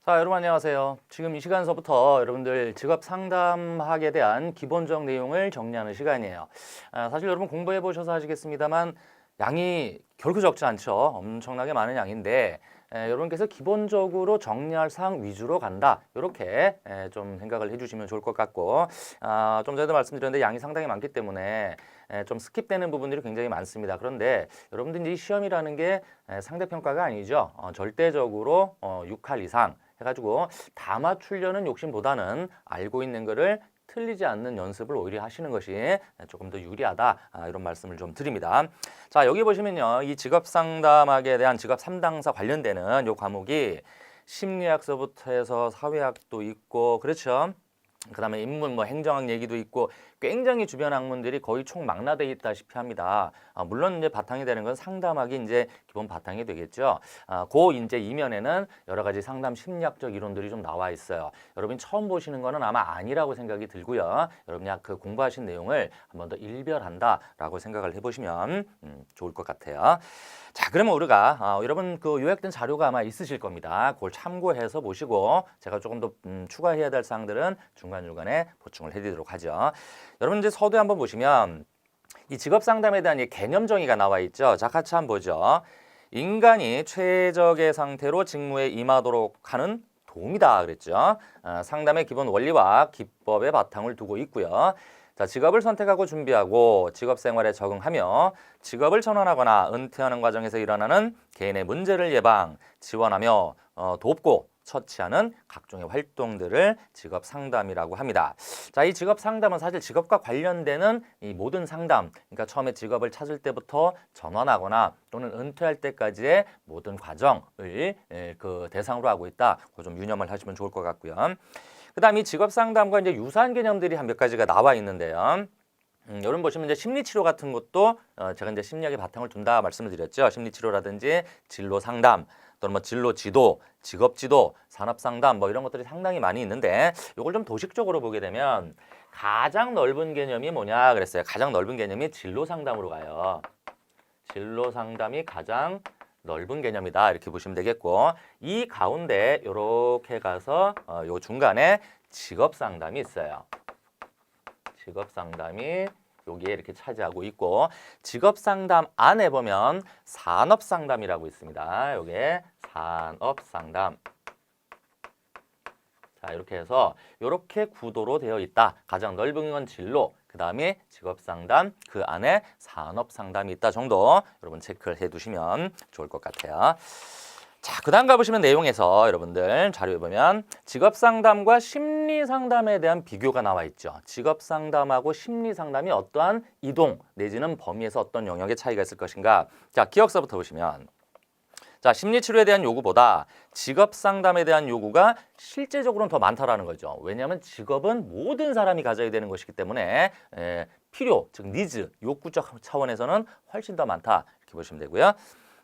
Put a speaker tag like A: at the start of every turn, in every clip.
A: 자, 여러분 안녕하세요. 지금 이 시간서부터 여러분들 직업 상담학에 대한 기본적 내용을 정리하는 시간이에요. 사실 여러분 공부해 보셔서 아시겠습니다만 양이 결코 적지 않죠. 엄청나게 많은 양인데 여러분께서 기본적으로 정리할 사항 위주로 간다. 이렇게 좀 생각을 해주시면 좋을 것 같고 좀 전에도 말씀드렸는데 양이 상당히 많기 때문에 좀 스킵되는 부분들이 굉장히 많습니다. 그런데 여러분들이 시험이라는 게 상대평가가 아니죠. 절대적으로 6할 이상 해가지고 다 맞추려는 욕심보다는 알고 있는 거를 틀리지 않는 연습을 오히려 하시는 것이 조금 더 유리하다, 이런 말씀을 좀 드립니다. 자, 여기 보시면요, 이 직업 상담학에 대한 직업 3당사 관련되는 요 과목이 심리학서부터 해서 사회학도 있고, 그렇죠? 그다음에 인문, 행정학 얘기도 있고 굉장히 주변 학문들이 거의 총망라돼 있다시피 합니다. 물론 이제 바탕이 되는 건 상담학이 이제 기본 바탕이 되겠죠. 그 이제 이면에는 여러 가지 상담 심리학적 이론들이 좀 나와 있어요. 여러분이 처음 보시는 거는 아마 아니라고 생각이 들고요. 여러분이 그 공부하신 내용을 한 번 더 일별한다라고 생각을 해보시면 좋을 것 같아요. 자, 그러면 우리가 여러분 그 요약된 자료가 아마 있으실 겁니다. 그걸 참고해서 보시고 제가 조금 더 추가해야 될 사항들은 중간중간에 보충을 해드리도록 하죠. 여러분 이제 서두에 한번 보시면 이 직업 상담에 대한 이 개념 정의가 나와 있죠. 자, 같이 한번 보죠. 인간이 최적의 상태로 직무에 임하도록 하는 도움이다 그랬죠. 상담의 기본 원리와 기법의 바탕을 두고 있고요. 자, 직업을 선택하고 준비하고 직업 생활에 적응하며 직업을 전환하거나 은퇴하는 과정에서 일어나는 개인의 문제를 예방, 지원하며 돕고 처치하는 각종의 활동들을 직업 상담이라고 합니다. 자, 이 직업 상담은 사실 직업과 관련되는 이 모든 상담, 그러니까 처음에 직업을 찾을 때부터 전환하거나 또는 은퇴할 때까지의 모든 과정을 그 대상으로 하고 있다. 그거 좀 유념을 하시면 좋을 것 같고요. 그다음 이 직업 상담과 이제 유사한 개념들이 한 몇 가지가 나와 있는데요. 여러분 보시면 이제 심리치료 같은 것도 제가 이제 심리학의 바탕을 둔다 말씀을 드렸죠. 심리치료라든지 진로 상담 또는 진로 지도, 직업 지도, 산업 상담 이런 것들이 상당히 많이 있는데 이걸 좀 도식적으로 보게 되면 가장 넓은 개념이 뭐냐 그랬어요. 가장 넓은 개념이 진로 상담으로 가요. 진로 상담이 가장 넓은 개념이다 이렇게 보시면 되겠고 이 가운데 이렇게 가서 요 중간에 직업 상담이 있어요. 직업 상담이 여기에 이렇게 차지하고 있고 직업 상담 안에 보면 산업 상담이라고 있습니다. 요게 산업 상담. 자, 이렇게 해서 이렇게 구도로 되어 있다. 가장 넓은 건 진로, 그 다음에 직업 상담, 그 안에 산업 상담이 있다 정도 여러분 체크를 해두시면 좋을 것 같아요. 자, 그 다음 가보시면 내용에서 여러분들 자료에 보면 직업 상담과 심리 상담에 대한 비교가 나와 있죠. 직업 상담하고 심리 상담이 어떠한 이동 내지는 범위에서 어떤 영역의 차이가 있을 것인가. 자, 기억서부터 보시면 자, 심리치료에 대한 요구보다 직업 상담에 대한 요구가 실제적으로는 더 많다라는 거죠. 왜냐하면 직업은 모든 사람이 가져야 되는 것이기 때문에 필요, 즉 니즈, 욕구적 차원에서는 훨씬 더 많다 이렇게 보시면 되고요.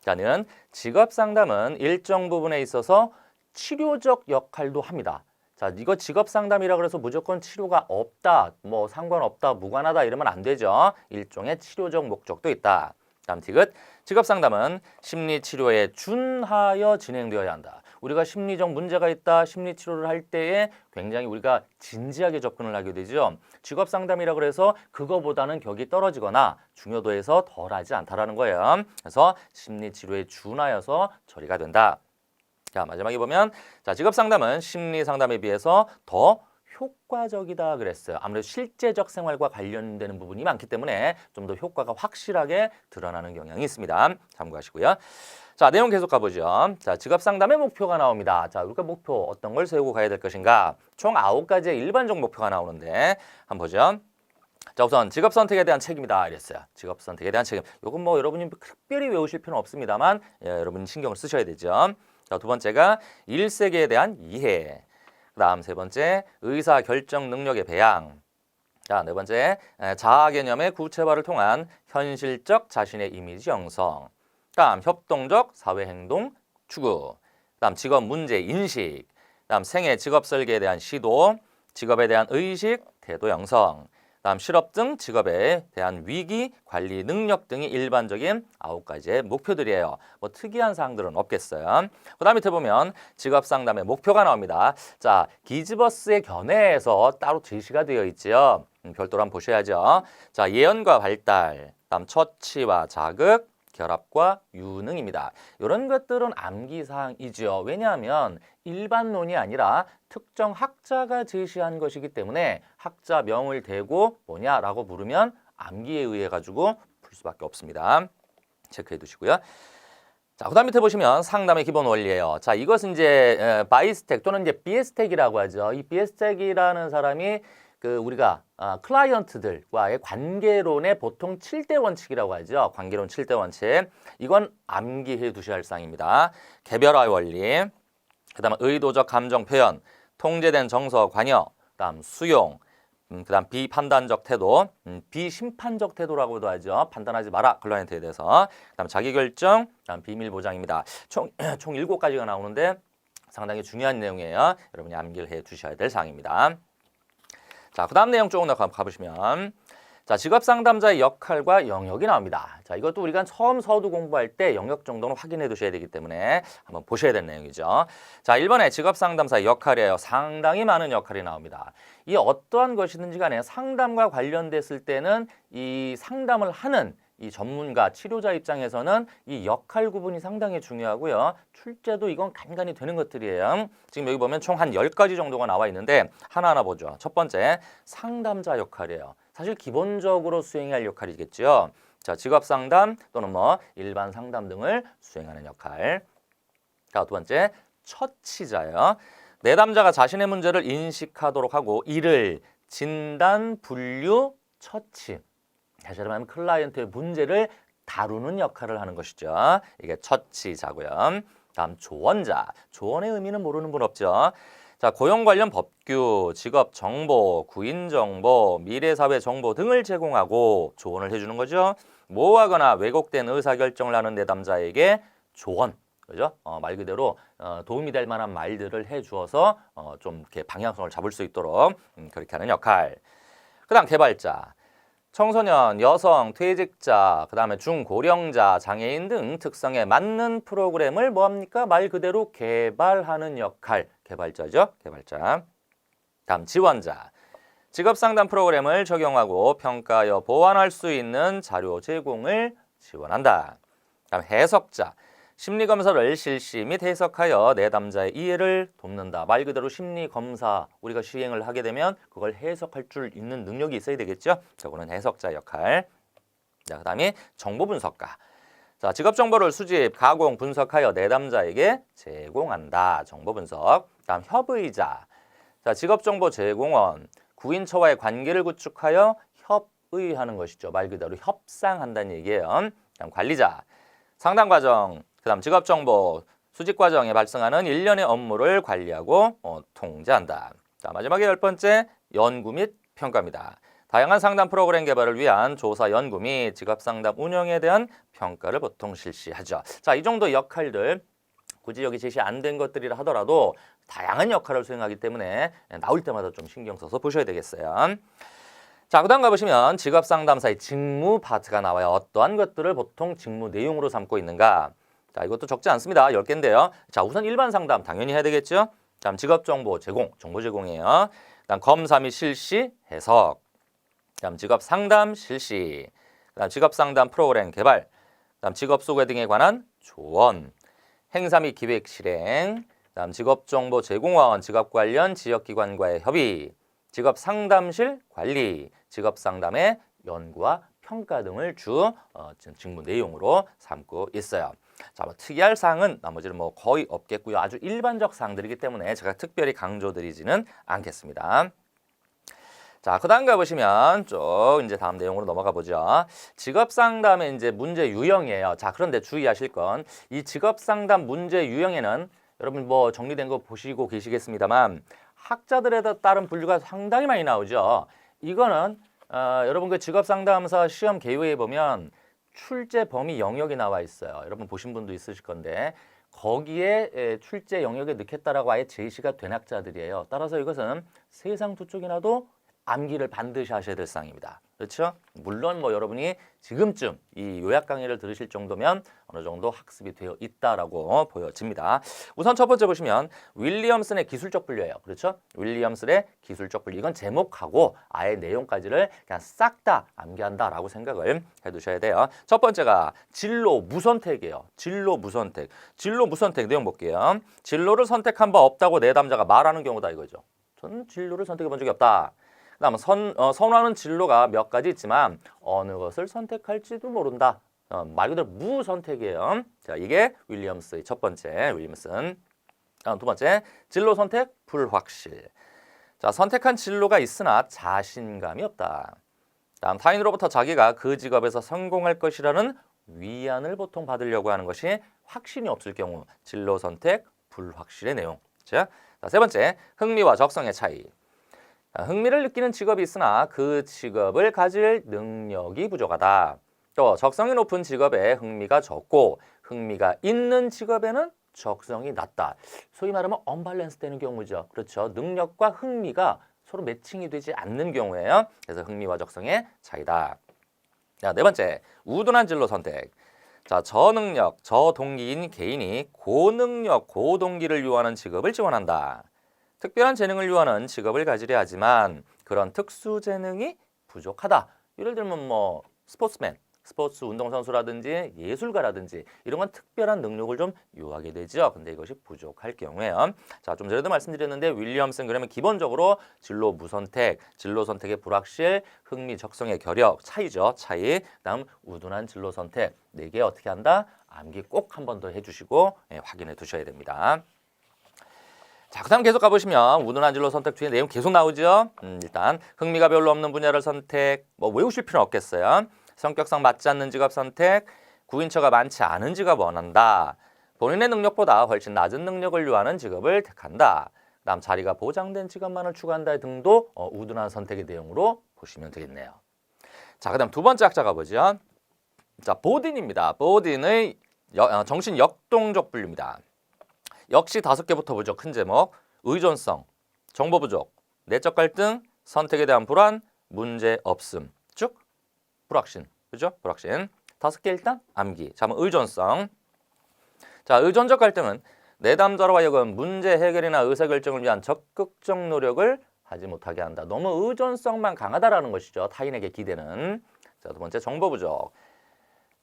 A: 자는 직업 상담은 일정 부분에 있어서 치료적 역할도 합니다. 자, 이거 직업 상담이라 그래서 무조건 치료가 없다, 상관없다, 무관하다 이러면 안 되죠. 일종의 치료적 목적도 있다. 다음 티귿, 직업 상담은 심리 치료에 준하여 진행되어야 한다. 우리가 심리적 문제가 있다, 심리 치료를 할 때에 굉장히 우리가 진지하게 접근을 하게 되죠. 직업 상담이라 그래서 그거보다는 격이 떨어지거나 중요도에서 덜하지 않다라는 거예요. 그래서 심리 치료에 준하여서 처리가 된다. 자, 마지막에 보면 자, 직업 상담은 심리 상담에 비해서 더 효과적이다 그랬어요. 아무래도 실제적 생활과 관련되는 부분이 많기 때문에 좀 더 효과가 확실하게 드러나는 경향이 있습니다. 참고하시고요. 자, 내용 계속 가보죠. 자, 직업 상담의 목표가 나옵니다. 자, 우리가 목표 어떤 걸 세우고 가야 될 것인가? 총 9가지의 일반적 목표가 나오는데 한번 보죠. 자, 우선 직업 선택에 대한 책임이다 이랬어요. 직업 선택에 대한 책임. 이건 여러분이 특별히 외우실 필요는 없습니다만 여러분 신경을 쓰셔야 되죠. 자, 두 번째가 일세계에 대한 이해. 그다음 세 번째, 의사 결정 능력의 배양. 자, 네 번째, 자아 개념의 구체화를 통한 현실적 자신의 이미지 형성. 다음 협동적 사회 행동 추구. 다음 직업 문제 인식. 다음 생애 직업 설계에 대한 시도, 직업에 대한 의식, 태도 형성. 다음 실업 등 직업에 대한 위기 관리 능력 등이 일반적인 9가지의 목표들이에요. 뭐 특이한 사항들은 없겠어요. 그다음 밑에 보면 직업 상담의 목표가 나옵니다. 자, 기즈버스의 견해에서 따로 제시가 되어 있지요. 별도로 한번 보셔야죠. 자, 예언과 발달, 다음 처치와 자극, 결합과 유능입니다. 이런 것들은 암기사항이죠. 왜냐하면 일반론이 아니라 특정 학자가 제시한 것이기 때문에 학자명을 대고 뭐냐라고 물으면 암기에 의해 가지고 풀 수밖에 없습니다. 체크해 두시고요. 자, 그다음 밑에 보시면 상담의 기본 원리예요. 자, 이것은 이제 바이스택 또는 이제 비에스택이라고 하죠. 이 비에스택이라는 사람이 우리가 클라이언트들과의 관계론의 보통 7대 원칙이라고 하죠. 관계론 7대 원칙. 이건 암기해 두셔야 할 사항입니다. 개별화의 원리, 그다음 의도적 감정 표현, 통제된 정서 관여, 그다음 수용, 그다음 비판단적 태도, 비심판적 태도라고도 하죠. 판단하지 마라, 클라이언트에 대해서. 그다음 자기결정, 그다음 비밀 보장입니다. 총 7가지가 나오는데 상당히 중요한 내용이에요. 여러분이 암기를 해 두셔야 될 사항입니다. 자, 그 다음 내용 조금 더 가보시면 자, 직업 상담자의 역할과 영역이 나옵니다. 자, 이것도 우리가 처음 서두 공부할 때 영역 정도는 확인해 두셔야 되기 때문에 한번 보셔야 될 내용이죠. 자, 1번에 직업 상담사의 역할이에요. 상당히 많은 역할이 나옵니다. 이 어떠한 것이든지 간에 상담과 관련됐을 때는 이 상담을 하는 이 전문가, 치료자 입장에서는 이 역할 구분이 상당히 중요하고요. 출제도 이건 간간히 되는 것들이에요. 지금 여기 보면 총 한 10가지 정도가 나와 있는데 하나하나 보죠. 첫 번째, 상담자 역할이에요. 사실 기본적으로 수행해야 할 역할이겠죠. 자, 직업 상담 또는 뭐 일반 상담 등을 수행하는 역할. 자, 두 번째, 처치자예요. 내담자가 자신의 문제를 인식하도록 하고 이를 진단, 분류, 처치. 다시 말하면 클라이언트의 문제를 다루는 역할을 하는 것이죠. 이게 처치자고요. 다음 조언자. 조언의 의미는 모르는 분 없죠. 자, 고용 관련 법규, 직업 정보, 구인 정보, 미래 사회 정보 등을 제공하고 조언을 해주는 거죠. 모호하거나 왜곡된 의사결정을 하는 내담자에게 조언. 그죠? 말 그대로 도움이 될 만한 말들을 해주어서 좀 이렇게 방향성을 잡을 수 있도록 그렇게 하는 역할. 그다음 개발자. 청소년, 여성, 퇴직자, 그다음에 중고령자, 장애인 등 특성에 맞는 프로그램을 뭐합니까? 말 그대로 개발하는 역할, 개발자죠. 개발자. 다음 지원자. 직업상담 프로그램을 적용하고 평가하여 보완할 수 있는 자료 제공을 지원한다. 다음 해석자. 심리검사를 실시 및 해석하여 내담자의 이해를 돕는다. 말 그대로 심리검사 우리가 시행을 하게 되면 그걸 해석할 줄 있는 능력이 있어야 되겠죠. 저거는 해석자 역할. 자, 그다음에 정보 분석가. 자, 직업 정보를 수집, 가공, 분석하여 내담자에게 제공한다. 정보 분석. 다음 협의자. 자, 직업 정보 제공원. 구인처와의 관계를 구축하여 협의하는 것이죠. 말 그대로 협상한다는 얘기예요. 다음 관리자. 상담 과정. 그다음 직업 정보 수집 과정에 발생하는 일련의 업무를 관리하고 통제한다. 자, 마지막에 10번째 연구 및 평가입니다. 다양한 상담 프로그램 개발을 위한 조사 연구 및 직업 상담 운영에 대한 평가를 보통 실시하죠. 자, 이 정도 역할들 굳이 여기 제시 안 된 것들이라 하더라도 다양한 역할을 수행하기 때문에 나올 때마다 좀 신경 써서 보셔야 되겠어요. 자, 그 다음 가보시면 직업상담사의 직무 파트가 나와요. 어떠한 것들을 보통 직무 내용으로 삼고 있는가. 자, 이것도 적지 않습니다. 10개인데요. 자, 우선 일반 상담 당연히 해야 되겠죠. 다음 직업정보 제공, 정보 제공이에요. 다음 검사 및 실시, 해석. 다음 직업상담 실시. 다음 직업상담 프로그램 개발. 다음 직업소개 등에 관한 조언. 행사 및 기획 실행. 다음 직업정보 제공원, 직업 관련 지역기관과의 협의. 직업상담실 관리, 직업상담의 연구와 평가 등을 주 직무 내용으로 삼고 있어요. 자, 뭐 특이할 사항은 나머지는 뭐 거의 없겠고요. 아주 일반적 사항들이기 때문에 제가 특별히 강조드리지는 않겠습니다. 자, 그 다음 가보시면 쭉 이제 다음 내용으로 넘어가 보죠. 직업상담의 이제 문제 유형이에요. 자, 그런데 주의하실 건 이 직업상담 문제 유형에는 여러분 뭐 정리된 거 보시고 계시겠습니다만 학자들에 따른 분류가 상당히 많이 나오죠. 이거는 여러분 그 직업상담사 시험 개요에 보면 출제 범위 영역이 나와 있어요. 여러분 보신 분도 있으실 건데 거기에 출제 영역에 넣겠다라고 아예 제시가 된 학자들이에요. 따라서 이것은 세상 두 쪽이 나도 암기를 반드시 하셔야 될 사항입니다. 그렇죠? 물론 뭐 여러분이 지금쯤 이 요약 강의를 들으실 정도면 어느 정도 학습이 되어 있다라고 보여집니다. 우선 첫 번째 보시면 윌리엄슨의 기술적 분류예요. 그렇죠? 윌리엄슨의 기술적 분류. 이건 제목하고 아예 내용까지를 그냥 싹 다 암기한다라고 생각을 해두셔야 돼요. 첫 번째가 진로 무선택이에요. 진로 무선택. 진로 무선택 내용 볼게요. 진로를 선택한 바 없다고 내담자가 말하는 경우다 이거죠. 저는 진로를 선택해 본 적이 없다. 그다음 선호하는 진로가 몇 가지 있지만 어느 것을 선택할지도 모른다. 말 그대로 무선택이에요. 자, 이게 윌리엄스의 첫 번째 윌리엄슨. 두 번째 진로 선택 불확실. 자, 선택한 진로가 있으나 자신감이 없다. 다음 타인으로부터 자기가 그 직업에서 성공할 것이라는 위안을 보통 받으려고 하는 것이 확신이 없을 경우 진로 선택 불확실의 내용. 자, 세 번째 흥미와 적성의 차이. 흥미를 느끼는 직업이 있으나 그 직업을 가질 능력이 부족하다. 또 적성이 높은 직업에 흥미가 적고 흥미가 있는 직업에는 적성이 낮다. 소위 말하면 언밸런스 되는 경우죠. 그렇죠. 능력과 흥미가 서로 매칭이 되지 않는 경우예요. 그래서 흥미와 적성의 차이다. 자, 네 번째, 우둔한 진로 선택. 자, 저능력, 저동기인 개인이 고능력, 고동기를 요하는 직업을 지원한다. 특별한 재능을 요하는 직업을 가지려 하지만 그런 특수 재능이 부족하다. 예를 들면 뭐 스포츠맨, 스포츠 운동선수라든지 예술가라든지 이런 건 특별한 능력을 좀 요하게 되죠. 근데 이것이 부족할 경우에요. 자, 좀 전에도 말씀드렸는데 윌리엄슨 그러면 기본적으로 진로 무선택, 진로 선택의 불확실, 흥미, 적성의 결여, 차이죠. 차이. 그다음 우둔한 진로 선택. 네 개 어떻게 한다? 암기 꼭 한 번 더 해주시고 확인해 두셔야 됩니다. 자, 그 다음 계속 가보시면 우둔한 진로 선택 뒤에 내용 계속 나오죠. 일단 흥미가 별로 없는 분야를 선택, 뭐 외우실 필요는 없겠어요. 성격상 맞지 않는 직업 선택, 구인처가 많지 않은 직업 원한다. 본인의 능력보다 훨씬 낮은 능력을 요하는 직업을 택한다. 그다음 자리가 보장된 직업만을 추구한다 등도 우둔한 선택의 내용으로 보시면 되겠네요. 자, 그다음 두 번째 학자 가보죠. 자, 보딘입니다. 보딘의 정신 역동적 분류입니다. 역시 5개부터 보죠. 큰 제목, 의존성, 정보 부족, 내적 갈등, 선택에 대한 불안, 문제 없음, 쭉 불확신, 그죠? 불확신. 5개 일단 암기. 자, 그럼 의존성. 자, 의존적 갈등은 내담자로 하여금 문제 해결이나 의사결정을 위한 적극적 노력을 하지 못하게 한다. 너무 의존성만 강하다라는 것이죠. 타인에게 기대는. 자, 두 번째 정보 부족.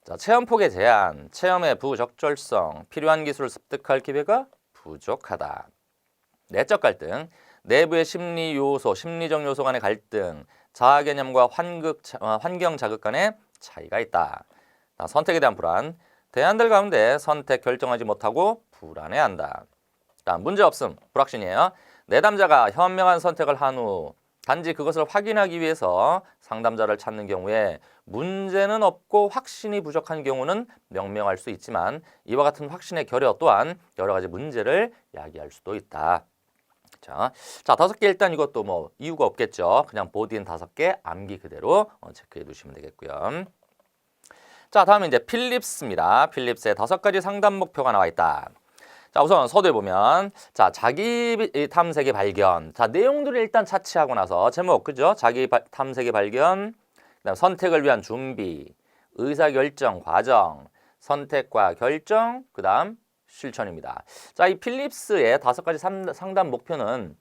A: 자, 체험 폭의 제한, 체험의 부적절성, 필요한 기술을 습득할 기회가 부족하다. 내적 갈등, 내부의 심리 요소, 심리적 요소 간의 갈등, 자아 개념과 환경 자극 간의 차이가 있다. 선택에 대한 불안, 대안들 가운데 선택 결정하지 못하고 불안해한다. 문제 없음, 불확신이에요. 내담자가 현명한 선택을 한 후 단지 그것을 확인하기 위해서 상담자를 찾는 경우에 문제는 없고 확신이 부족한 경우는 명명할 수 있지만 이와 같은 확신의 결여 또한 여러 가지 문제를 야기할 수도 있다. 자, 5개 일단 이것도 뭐 이유가 없겠죠. 그냥 보딘 5개 암기 그대로 체크해 두시면 되겠고요. 자, 다음은 이제 필립스입니다. 필립스의 5가지 상담 목표가 나와 있다. 자, 우선 서두에 보면 자, 자기 탐색의 발견. 자, 내용들을 일단 차치하고 나서 제목 그죠? 자기 탐색의 발견. 그다음 선택을 위한 준비, 의사결정 과정, 선택과 결정, 그다음 실천입니다. 자, 이 필립스의 5가지 상담 목표는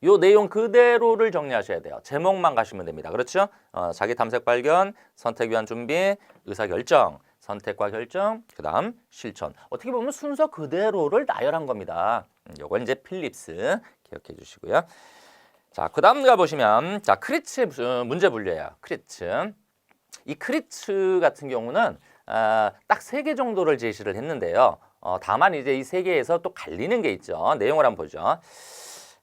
A: 요 내용 그대로를 정리하셔야 돼요. 제목만 가시면 됩니다. 그렇죠? 자기 탐색 발견, 선택 위한 준비, 의사결정, 선택과 결정, 그 다음 실천. 어떻게 보면 순서 그대로를 나열한 겁니다. 요건 이제 필립스 기억해 주시고요. 자, 그 다음 가보시면 자, 크리츠 문제 분류예요. 크리츠. 이 크리츠 같은 경우는 딱 3개 정도를 제시를 했는데요. 다만 이제 이 3개에서 또 갈리는 게 있죠. 내용을 한번 보죠.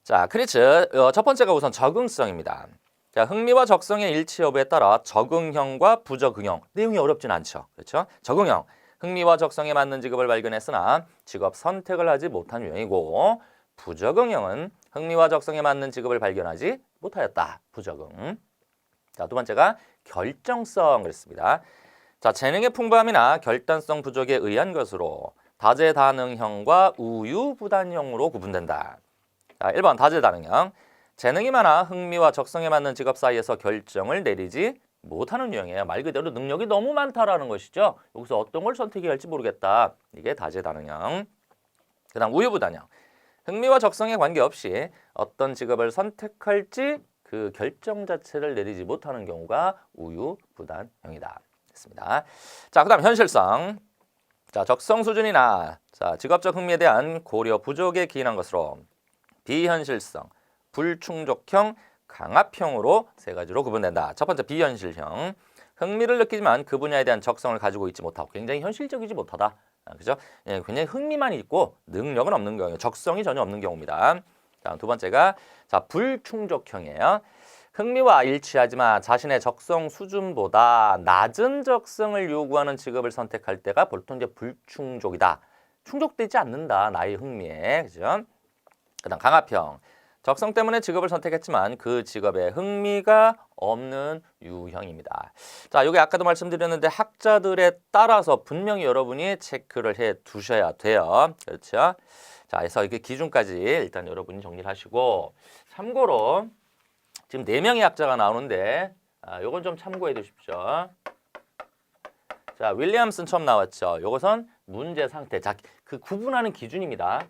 A: 자, 크리츠 첫 번째가 우선 적응성입니다. 자, 흥미와 적성의 일치 여부에 따라 적응형과 부적응형. 내용이 어렵진 않죠. 그렇죠? 적응형. 흥미와 적성에 맞는 직업을 발견했으나 직업 선택을 하지 못한 유형이고 부적응형은 흥미와 적성에 맞는 직업을 발견하지 못하였다. 부적응. 자, 두 번째가 결정성 그랬습니다. 자, 재능의 풍부함이나 결단성 부족에 의한 것으로 다재다능형과 우유부단형으로 구분된다. 자, 1번 다재다능형. 재능이 많아 흥미와 적성에 맞는 직업 사이에서 결정을 내리지 못하는 유형이에요. 말 그대로 능력이 너무 많다라는 것이죠. 여기서 어떤 걸 선택해야 할지 모르겠다. 이게 다재다능형. 그 다음 우유부단형. 흥미와 적성에 관계없이 어떤 직업을 선택할지 그 결정 자체를 내리지 못하는 경우가 우유부단형이다. 됐습니다. 자, 그 다음 현실성. 자, 적성 수준이나 자, 직업적 흥미에 대한 고려 부족에 기인한 것으로 비현실성, 불충족형, 강압형으로 세 가지로 구분된다. 첫 번째 비현실형. 흥미를 느끼지만 그 분야에 대한 적성을 가지고 있지 못하고 굉장히 현실적이지 못하다. 그죠? 예, 굉장히 흥미만 있고 능력은 없는 경우, 적성이 전혀 없는 경우입니다. 다음 두 번째가 자, 불충족형이에요. 흥미와 일치하지만 자신의 적성 수준보다 낮은 적성을 요구하는 직업을 선택할 때가 보통 이제 불충족이다. 충족되지 않는다. 나의 흥미에. 그죠? 그다음 강압형. 적성 때문에 직업을 선택했지만 그 직업에 흥미가 없는 유형입니다. 자, 여기 아까도 말씀드렸는데 학자들에 따라서 분명히 여러분이 체크를 해 두셔야 돼요. 그렇죠? 자, 그래서 이게 기준까지 일단 여러분이 정리를 하시고 참고로 지금 4명의 학자가 나오는데 요건 좀 참고해 두십시오. 자, 윌리엄슨 처음 나왔죠. 요것은 문제 상태. 자, 그 구분하는 기준입니다.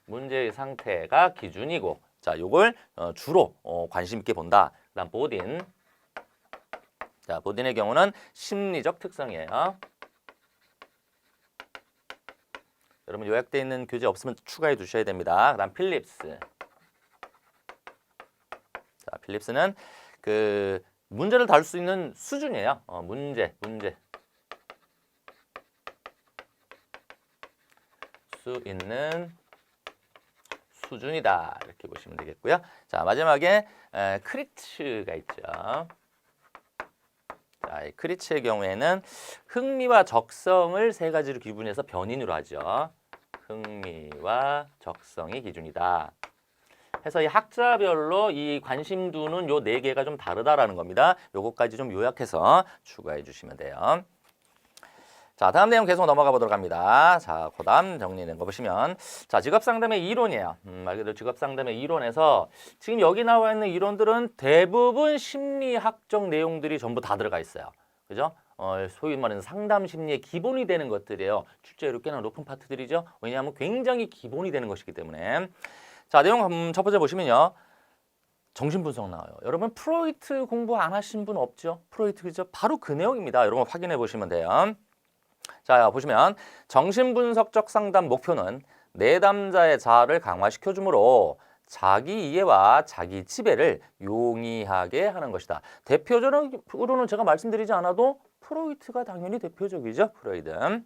A: 문제의 상태가 기준이고, 자, 요걸 주로 관심 있게 본다. 그다음 보딘. 자, 보딘의 경우는 심리적 특성이에요. 여러분 요약되어 있는 교재 없으면 추가해 두셔야 됩니다. 그다음 필립스. 자, 필립스는 그 문제를 다룰 수 있는 수준이에요. 문제 수 있는 수준이다. 이렇게 보시면 되겠고요. 자, 마지막에 크리츠가 있죠. 자, 이 크리츠의 경우에는 흥미와 적성을 세 가지로 기분해서 변인으로 하죠. 흥미와 적성이 기준이다. 해서 이 학자별로 이 관심 두는 요 4개가 좀 다르다라는 겁니다. 요거까지 좀 요약해서 추가해 주시면 돼요. 자, 다음 내용 계속 넘어가 보도록 합니다. 자, 그 다음 정리된 거 보시면 자, 직업상담의 이론이에요. 말 그대로 직업상담의 이론에서 지금 여기 나와 있는 이론들은 대부분 심리학적 내용들이 전부 다 들어가 있어요. 그죠? 소위 말하는 상담 심리의 기본이 되는 것들이에요. 출제율이 꽤나 높은 파트들이죠. 왜냐하면 굉장히 기본이 되는 것이기 때문에. 자, 내용 첫 번째 보시면요. 정신분석 나와요. 여러분 프로이트 공부 안 하신 분 없죠? 프로이트 그죠? 바로 그 내용입니다. 여러분 확인해 보시면 돼요. 자, 보시면 정신분석적 상담 목표는 내담자의 자아를 강화시켜 주므로 자기 이해와 자기 지배를 용이하게 하는 것이다. 대표적으로는 제가 말씀드리지 않아도 프로이트가 당연히 대표적이죠. 프로이드.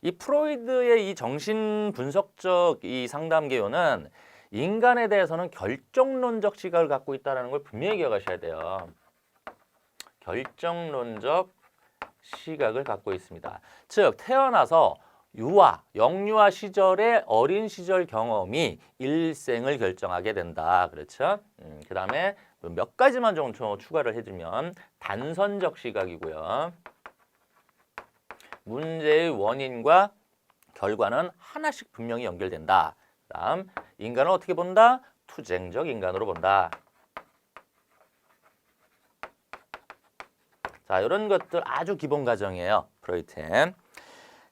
A: 이 프로이드의 이 정신분석적 이 상담 개요는 인간에 대해서는 결정론적 시각을 갖고 있다는 걸 분명히 기억하셔야 돼요. 결정론적 시각을 갖고 있습니다. 즉 태어나서 영유아 시절의 어린 시절 경험이 일생을 결정하게 된다. 그렇죠? 그 다음에 몇 가지만 좀 추가를 해주면 단선적 시각이고요. 문제의 원인과 결과는 하나씩 분명히 연결된다. 다음 인간을 어떻게 본다? 투쟁적 인간으로 본다. 자, 이런 것들 아주 기본 과정이에요. 프로이트.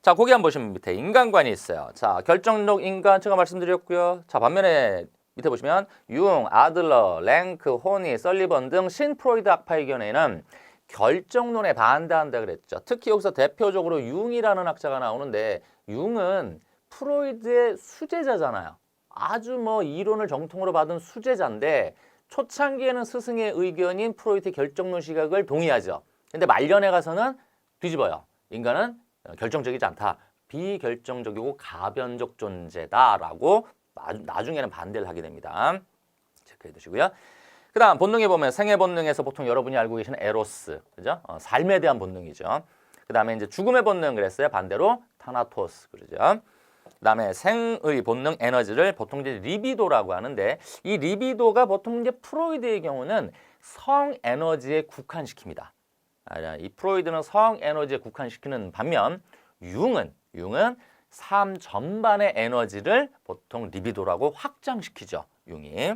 A: 자, 거기 한번 보시면 밑에 인간관이 있어요. 자, 결정적 인간 제가 말씀드렸고요. 자, 반면에 밑에 보시면 융, 아들러, 랭크, 호니, 설리번 등 신프로이드 학파의 견해는 결정론에 반대한다 그랬죠. 특히 여기서 대표적으로 융이라는 학자가 나오는데 융은 프로이드의 수제자잖아요. 아주 뭐 이론을 정통으로 받은 수제자인데 초창기에는 스승의 의견인 프로이트의 결정론 시각을 동의하죠. 근데 말년에 가서는 뒤집어요. 인간은 결정적이지 않다. 비결정적이고 가변적 존재다라고 나중에는 반대를 하게 됩니다. 체크해 두시고요. 그 다음 본능에 보면 생애 본능에서 보통 여러분이 알고 계시는 에로스, 그죠? 삶에 대한 본능이죠. 그 다음에 이제 죽음의 본능 그랬어요. 반대로 타나토스, 그러죠. 그 다음에 생의 본능 에너지를 보통 이제 리비도라고 하는데 이 리비도가 보통 이제 프로이드의 경우는 성 에너지에 국한시킵니다. 이 프로이드는 성 에너지에 국한시키는 반면 융은 삶 전반의 에너지를 보통 리비도라고 확장시키죠. 용이.